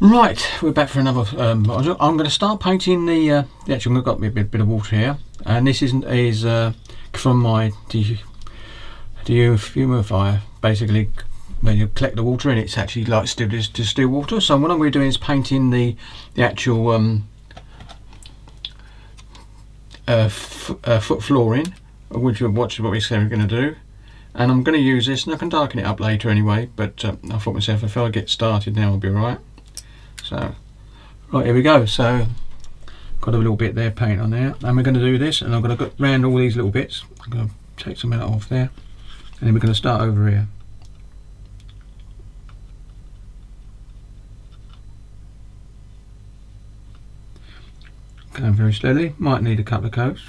Right, we're back for another module. I'm going to start painting the actually I've got me a bit of water here, and this is from my dehumidifier. Basically, when you collect the water, and it's actually like still water. So what I'm going to do is painting the actual foot flooring, which what we said we're going to do. And I'm going to use this, and I can darken it up later anyway. But I thought myself, if I get started now, I'll be alright. So, right, here we go. So, got a little bit there, paint on there, and we're going to do this, and I'm going to go round all these little bits. I'm going to take some of that off there, and then we're going to start over here. Going very slowly. Might need a couple of coats.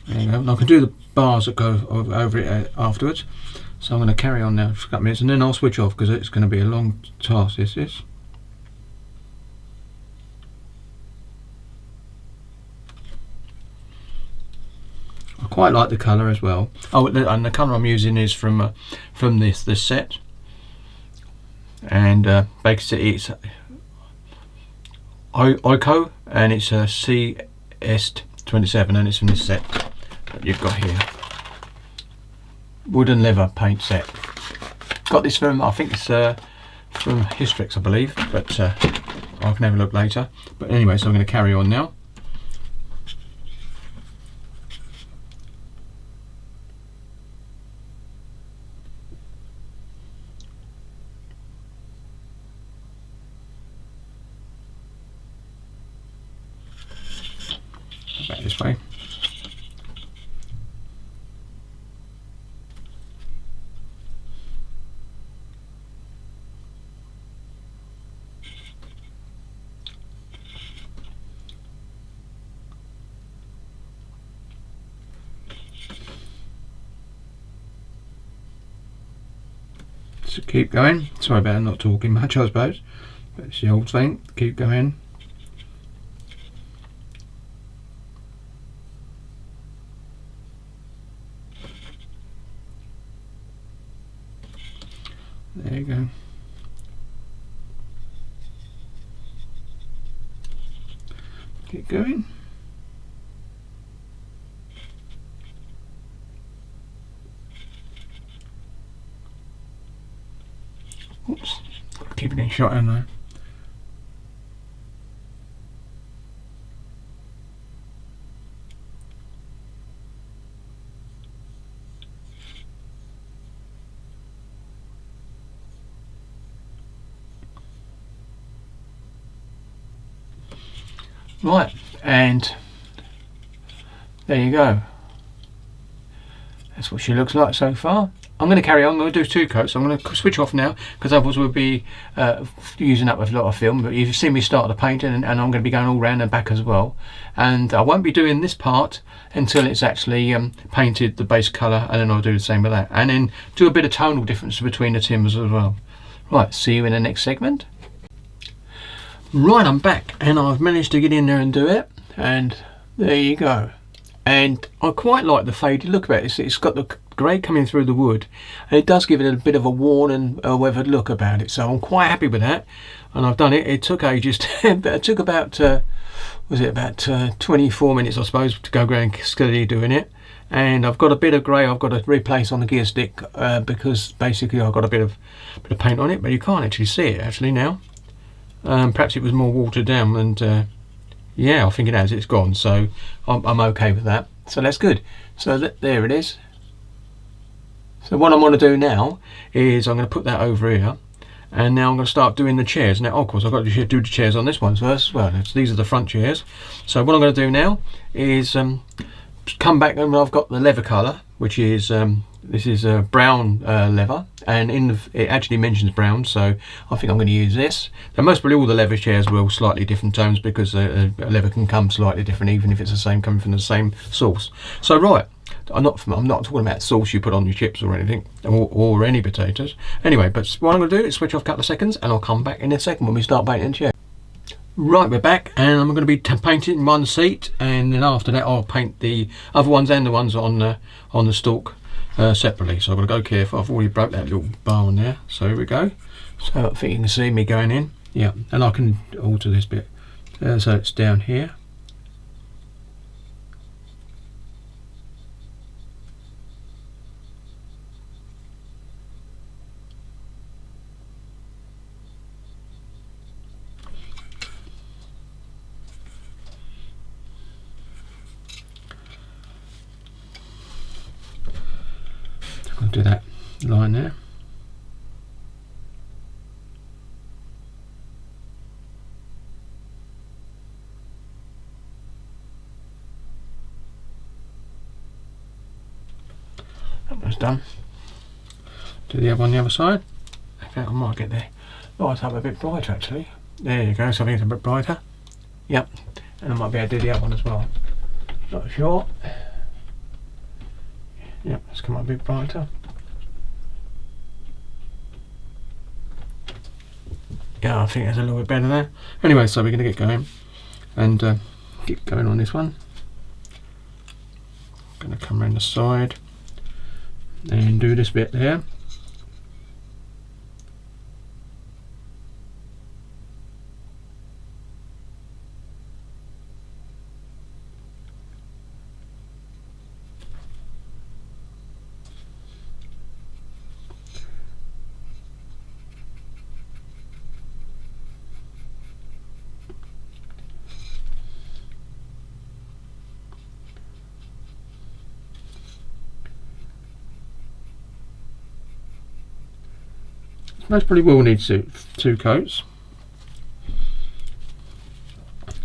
There you go. And I can do the bars that go over it afterwards. So I'm going to carry on now for a couple of minutes, and then I'll switch off because it's going to be a long task. This is. I quite like the colour as well. Oh, and the colour I'm using is from this set, and basically it's Ico, and it's a CS27, and it's from this set that you've got here. Wood and leather paint set. Got this from, I think it's from Hystrix, I believe, but I can have a look later. But anyway, so I'm going to carry on now. Back this way. So keep going. Sorry about not talking much, I suppose, but it's the old thing. Keep going. There you go. Keep going. Oops, keep getting shot in there. Right, and there you go. That's what she looks like so far. I'm going to carry on. I'm going to do 2 coats. I'm going to switch off now because otherwise we'll be using up a lot of film. But you've seen me start the painting, and I'm going to be going all round and back as well. And I won't be doing this part until it's actually painted the base colour, and then I'll do the same with that. And then do a bit of tonal difference between the timbers as well. Right, see you in the next segment. Right, I'm back, and I've managed to get in there and do it, and there you go. And I quite like the faded look of it. It's got the grey coming through the wood, and it does give it a bit of a worn and weathered look about it. So I'm quite happy with that, and I've done it. It took ages. It took about was it about 24 minutes, I suppose, to go around steadily doing it. And I've got a bit of grey I've got to replace on the gear stick because basically I've got a bit of paint on it, but you can't actually see it actually now. Perhaps it was more watered down, and yeah, I think it has. It's gone, so I'm okay with that. So that's good. So there it is. So what I'm going to do now is I'm going to put that over here, and now I'm going to start doing the chairs. Now, of course, I've got to do the chairs on this one first as well. These are the front chairs. So what I'm going to do now is come back, and I've got the leather colour, which is this is a brown leather, and it actually mentions brown, so I think I'm going to use this. Now, most probably all the leather chairs will slightly different tones because a leather can come slightly different, even if it's the same, coming from the same source. So right, I'm not talking about sauce you put on your chips or anything, or any potatoes. Anyway, but what I'm going to do is switch off a couple of seconds, and I'll come back in a second when we start painting the chair. Right, we're back, and I'm going to be painting one seat, and then after that I'll paint the other ones and the ones on the stalk separately. So I'm going to go careful. I've already broke that little bar on there, so here we go. So I think you can see me going in. Yeah, and I can alter this bit so it's down here. I'll do that line there. That one's done. Do the other on the other side. In fact, I might get the light up a bit brighter actually. There you go, so I think it's a bit brighter. Yep, and I might be able to do the other one as well. Not sure. Yep, let's come up a bit brighter. Yeah, I think it's a little bit better there. Anyway, so we're going to get going and get going on this one. Going to come around the side and do this bit there. Most probably will need two coats,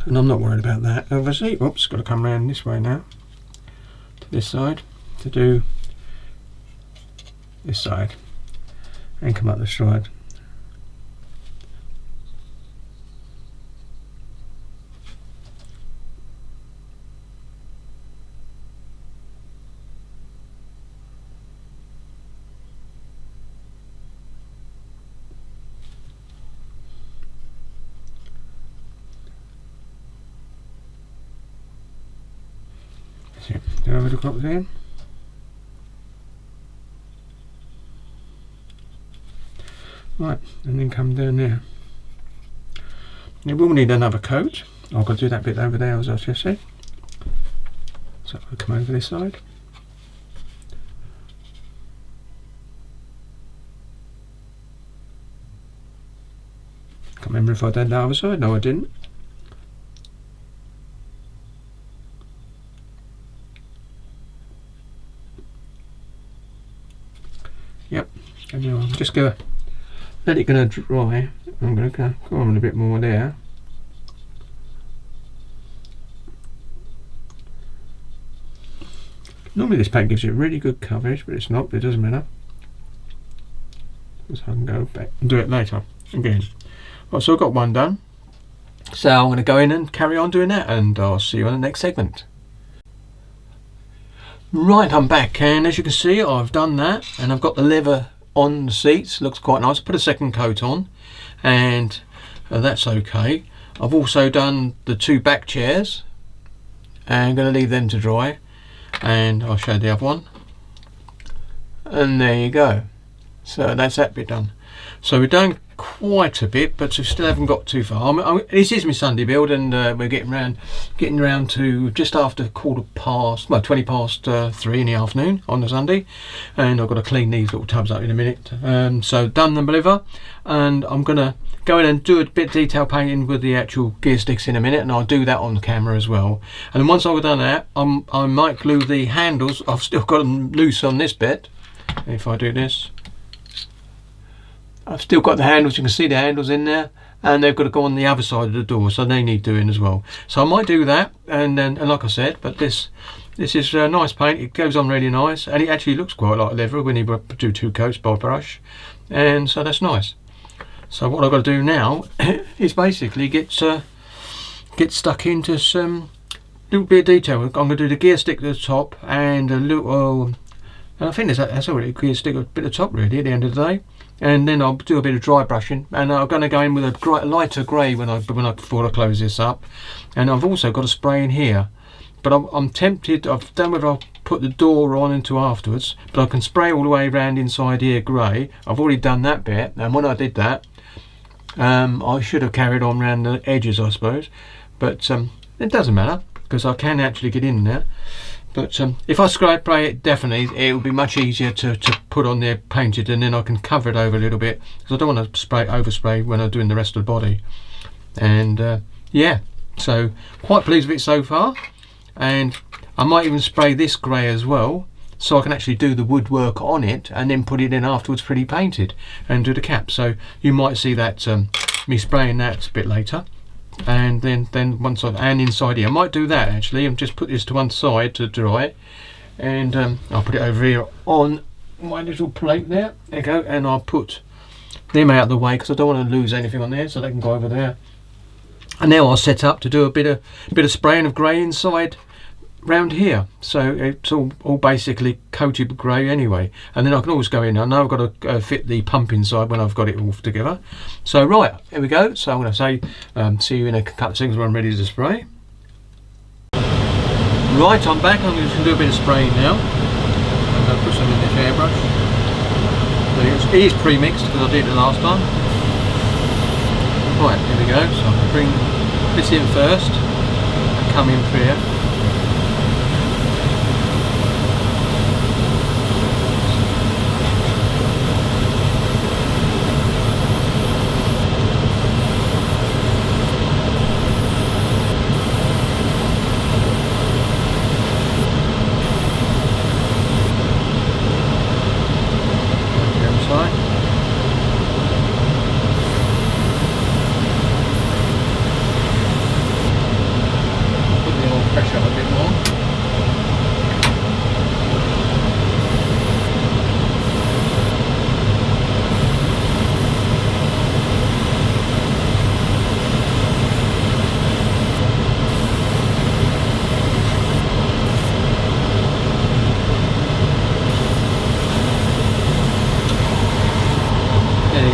and I'm not worried about that obviously. Oops, got to come around this way now to this side to do this side and come up the side. Do I look up there? Right, and then come down there. You will need another coat. I've got to do that bit over there as I just said. So I'll come over this side. Can't remember if I did the other side. No, I didn't. Yep, and now I'm just going to let it dry. I'm going to go on a bit more there. Normally this paint gives you really good coverage, but it's not, but it doesn't matter. So I can go back and do it later again. Right, so I've got one done. So I'm going to go in and carry on doing that, and I'll see you on the next segment. Right, I'm back, and as you can see I've done that, and I've got the leather on the seats. Looks quite nice. I put a second coat on, and that's okay. I've also done the two back chairs, and I'm going to leave them to dry, and I'll show the other one. And there you go. So that's that bit done. So we're done quite a bit, but we still haven't got too far. This is my Sunday build, and we're getting around to just after 20 past 3 in the afternoon on the Sunday, and I've got to clean these little tubs up in a minute. So done the liver, and I'm gonna go in and do a bit of detail painting with the actual gear sticks in a minute, and I'll do that on the camera as well. And then once I've done that, I might glue the handles. I've still got them loose on this bit. If I do this, I've still got the handles. You can see the handles in there, and they've got to go on the other side of the door, so they need doing as well. So I might do that, and like I said, but this is a nice paint. It goes on really nice, and it actually looks quite like leather when you do two coats by brush, and so that's nice. So what I've got to do now is basically get stuck into some little bit of detail. I'm going to do the gear stick at the top and a little And I think that's all it can stick a bit of top really at the end of the day. And then I'll do a bit of dry brushing, and I'm going to go in with a lighter grey before I close this up. And I've also got a spray in here, but I'm tempted. I've done whether I'll put the door on into afterwards, but I can spray all the way around inside here grey. I've already done that bit, and when I did that, I should have carried on around the edges, I suppose, but it doesn't matter because I can actually get in there. But if I spray it, definitely it will be much easier to put on there painted, and then I can cover it over a little bit because I don't want to overspray when I'm doing the rest of the body. And yeah, so quite pleased with it so far. And I might even spray this grey as well, so I can actually do the woodwork on it and then put it in afterwards pretty painted and do the cap. So you might see that me spraying that a bit later. And then once and inside here I might do that actually, and just put this to one side to dry it, and I'll put it over here on my little plate there you go, and I'll put them out of the way because I don't want to lose anything on there, so they can go over there. And now I'll set up to do a bit of spraying of grey inside round here, so it's all basically coated with grey anyway. And then I can always go in. I know I've got to fit the pump inside when I've got it all together. So right, here we go. So I'm going to say see you in a couple of seconds when I'm ready to spray. Right, I'm back. I'm just going to do a bit of spraying now. I'm going to put some in this airbrush. So it is pre-mixed because I did it last time. Right, here we go. So I'm going to bring this in first and come in through here.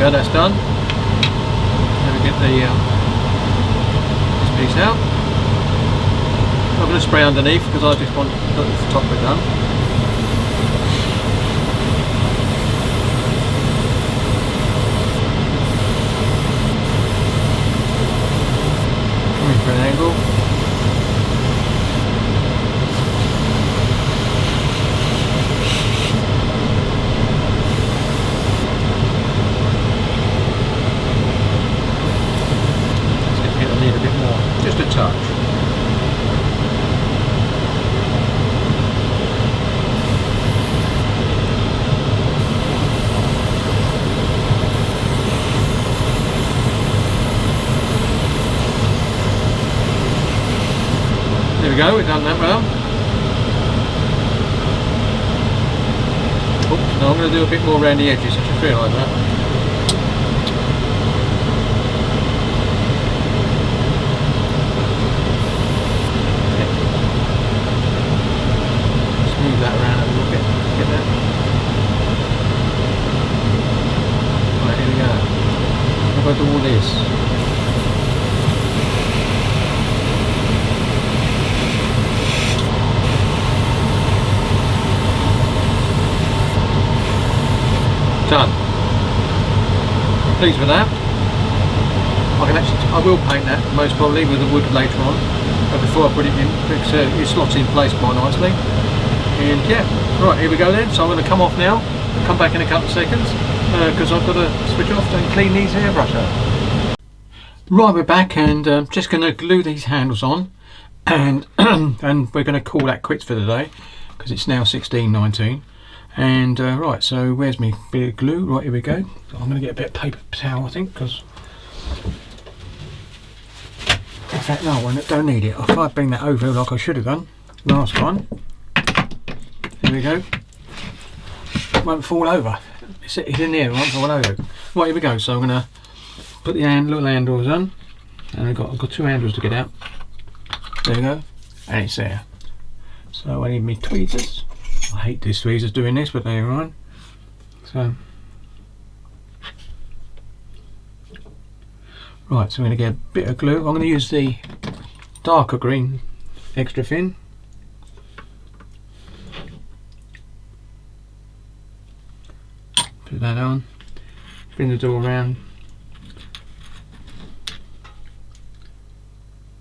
That's done. Now we get this piece out. I'm going to spray underneath because I just want the top bit done. Coming for an angle. Just a touch. There we go, we've done that well. Oops, now I'm going to do a bit more around the edges, I should feel like that. That around a little bit, get that. Right, here we go. How about do all this? Done. Pleased with that. I will paint that most probably with the wood later on, but before I put it in, because it slots in place quite nicely. And yeah, right, here we go then. So I'm going to come off now, come back in a couple of seconds because I've got to switch off and clean these airbrush up. Right, we're back, and just going to glue these handles on, and and we're going to call that quits for the day because it's now 16:19. And right, so where's my bit of glue? Right, here we go. So I'm going to get a bit of paper towel, I think, because in fact no, I don't need it. If I bring that over like I should have done last time. There we go. It won't fall over. It's in there, it won't fall over. Right, here we go. So I'm going to put the little handles on, and I've got 2 handles to get out. There we go, and it's there. So I need my tweezers. I hate these tweezers doing this, but they're right. So, right, so I'm going to get a bit of glue. I'm going to use the darker green extra thin. Put that on. Spin the door around.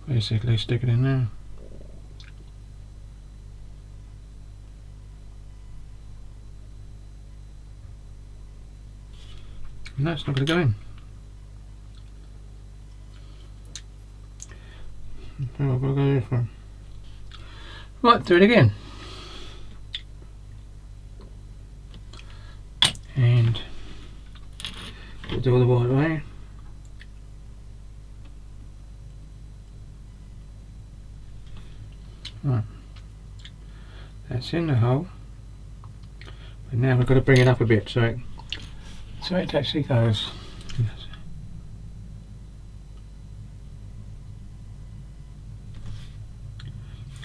Basically stick it in there. No, it's not going to go in. So I've got to go this one. Right, do it again. And do it the right way. Right. That's in the hole. But now we've got to bring it up a bit so it actually goes. Yes.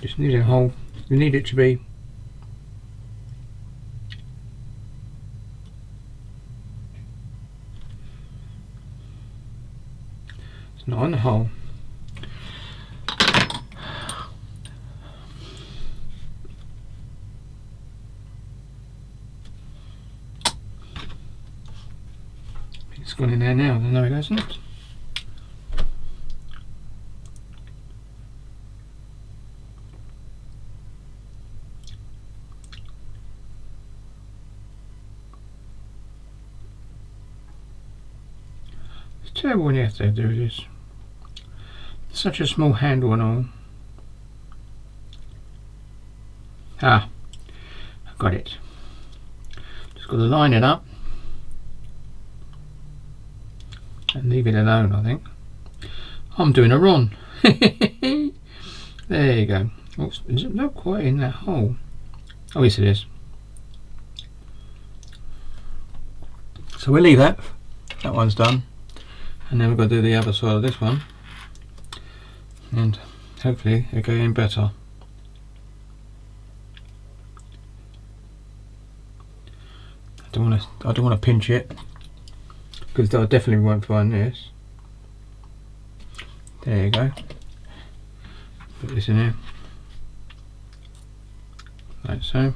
Just need a hole. You need it to be it's not on the hole. It's gone in there now. No, it hasn't. It's terrible when you have to do this. Such a small handle and all. Ah, I've got it. Just got to line it up and leave it alone, I think. I'm doing a run. There you go. Oops, is it not quite in that hole? Oh yes it is. So we'll leave that. That one's done. And then we've got to do the other side of this one. And hopefully it'll go in better. I don't want to pinch it, because I definitely won't find this. There you go. Put this in here, like so.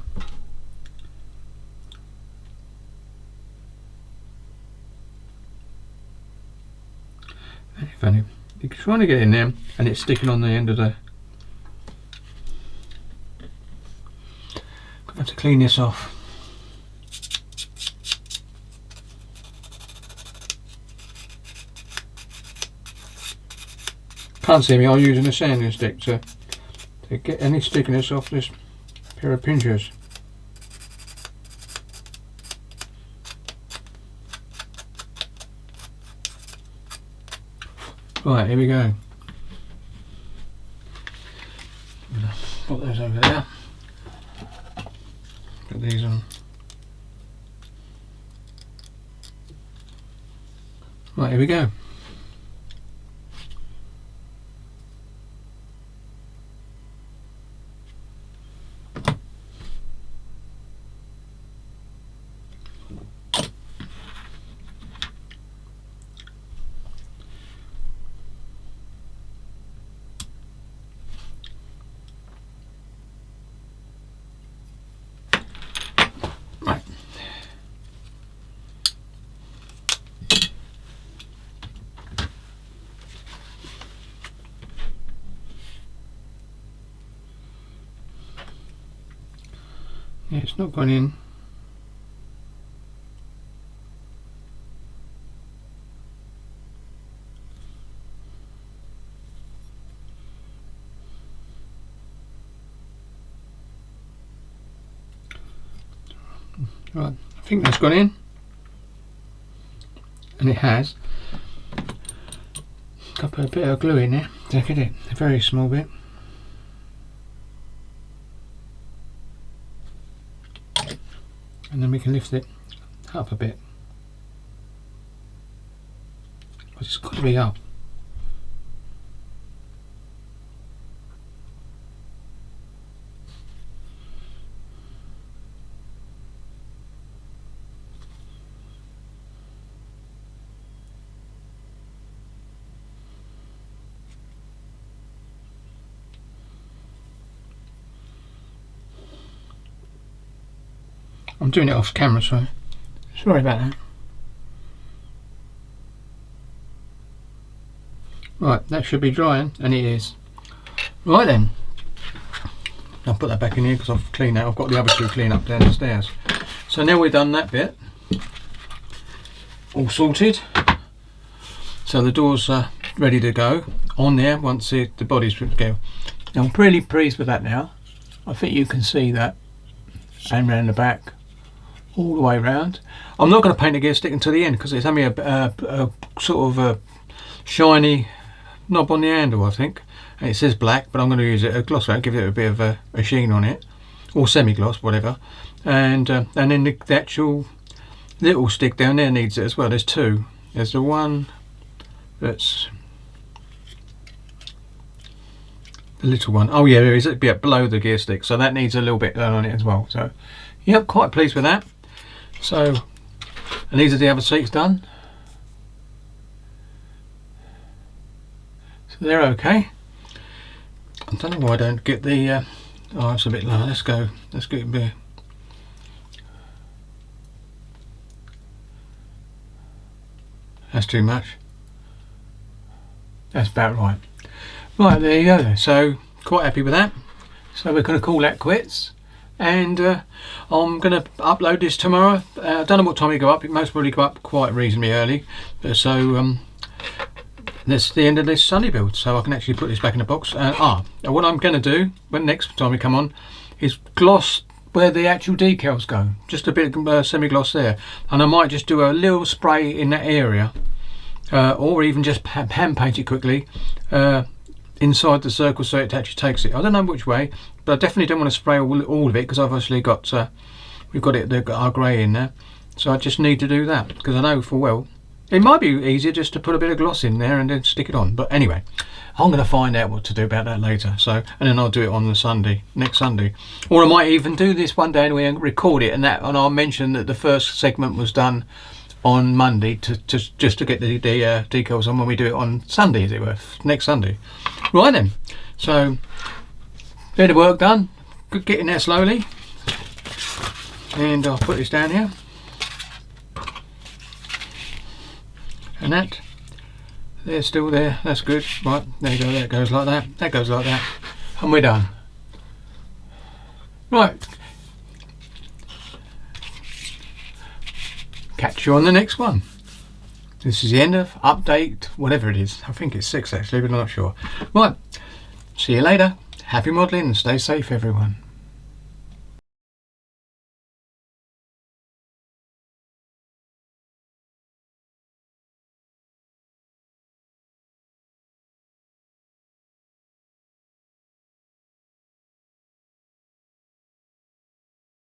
Very funny. You're trying to get in there and it's sticking on the end of the. Got to clean this off. Can't see me, I'm using a sanding stick to get any stickiness off this pair of pinchers. Right, here we go. Put those over there. Put these on. Right, here we go. Yeah, it's not gone in. Right, I think that's gone in, and it has. Got to put a bit of glue in there. Look at it, a very small bit. And then we can lift it up a bit. It's got to be up. I'm doing it off camera, so sorry about that. Right, that should be drying, and it is. Right then, I'll put that back in here because I've cleaned that. I've got the other two clean up downstairs. So now we've done that bit, all sorted. So the doors are ready to go on there once the body's put together. Now I'm pretty pleased with that now. I think you can see that, and round the back, all the way round. I'm not going to paint the gear stick until the end because it's only a sort of a shiny knob on the handle, I think. And it says black, but I'm going to use a gloss on it, give it a bit of a sheen on it, or semi-gloss, whatever. And then the actual little stick down there needs it as well. There's two. There's the one that's the little one. Oh yeah, there is a bit below the gear stick, so that needs a little bit done on it as well. So yep, quite pleased with that. So, and these are the other seats done. So they're okay. I don't know why I don't get the oh, it's a bit low. Let's get a bit. That's too much. That's about right. Right, there you go then. So quite happy with that. So we're going to call that quits, and I'm going to upload this tomorrow. I don't know what time we go up. It most probably go up quite reasonably early. So that's the end of this Sunday build. So I can actually put this back in the box. What I'm going to do when next time we come on is gloss where the actual decals go. Just a bit of semi-gloss there, and I might just do a little spray in that area, or even just hand paint it quickly inside the circle so it actually takes it. I don't know which way, but I definitely don't want to spray all of it because I've obviously got we've got our grey in there. So I just need to do that because I know full well it might be easier just to put a bit of gloss in there and then stick it on. But anyway, I'm going to find out what to do about that later. So, and then I'll do it on the next Sunday, or I might even do this one day anyway and record it, and I'll mention that the first segment was done on Monday just to get the decals on when we do it on Sunday, as it were, next Sunday. Right then, so bit of work done, getting there slowly, and I'll put this down here, and that. They're still there, that's good. Right, there you go, that goes like that, that goes like that, and we're done. Right, catch you on the next one. This is the end of update, whatever it is. I think it's 6 actually, but I'm not sure. Right, see you later. Happy modelling and stay safe, everyone.